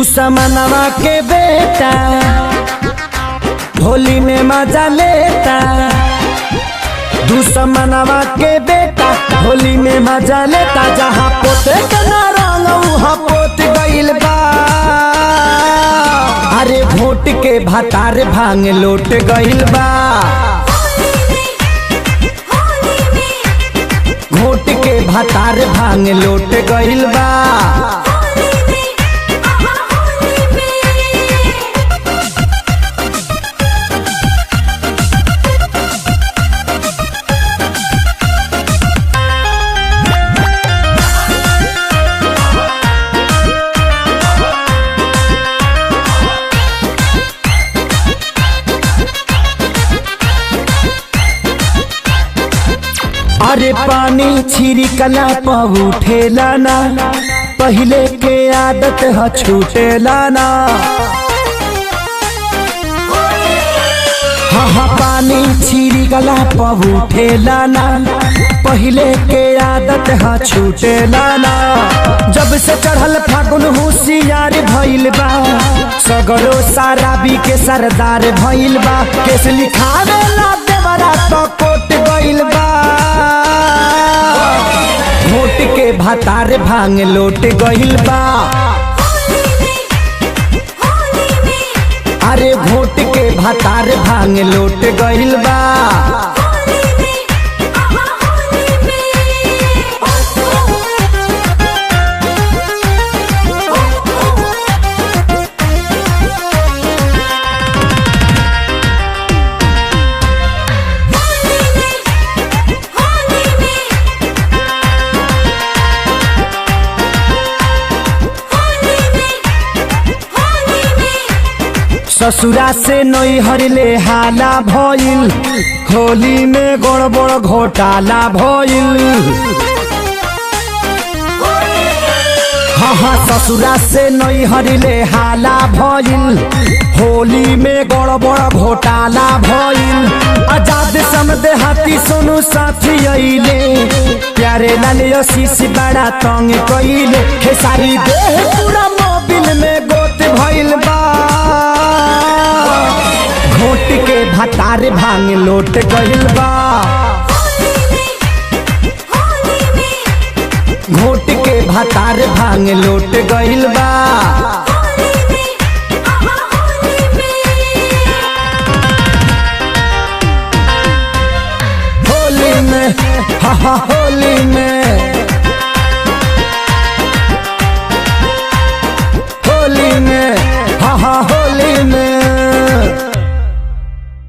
दुश्मनवा के बेटा होली में मजा लेता। दुश्मनवा के बेटा होली में मजा लेता। जहाँ पोते के ना रंग वहाँ पोत गइल बा। अरे भोट के भतार भांग लोट गइल बा। घोट के भतार भांग लोट गइल बा। अरे पानी छिड़कला पहुँठेला ना, पहले के आदत ह छूटेला ना। हाँ पानी छिड़कला पहुँठेला ना, पहले के आदत ह छूटेला ना। जब से चढ़ल फागुन होशियार भइल बा। सगरो शराबी के सरदार भइल बा। केस लिखावे ला देवरा तो कोट गइल बा। घोट के भतार भांग लोट गइल बा। अरे घोट के भतार भांग लोट गइल बा। ससुरा से नैहर ले हाला भइल। होली में गड़बड़ घोटाला भइल। हाँ ससुरा से नैहर ले हाला भइल। होली में गड़बड़ घोटाला भइल। आजाद समदे हाथी सोनू साथी अइले। प्यारे लाल आशीष बड़ा तंग कइले। खेसारी देह पूरा मोबिल में गोत भइल बा। घोट के भतार भांग लोट गइल बा। घोट के भतार भांग लोट गइल बा। होली में हाँ होली में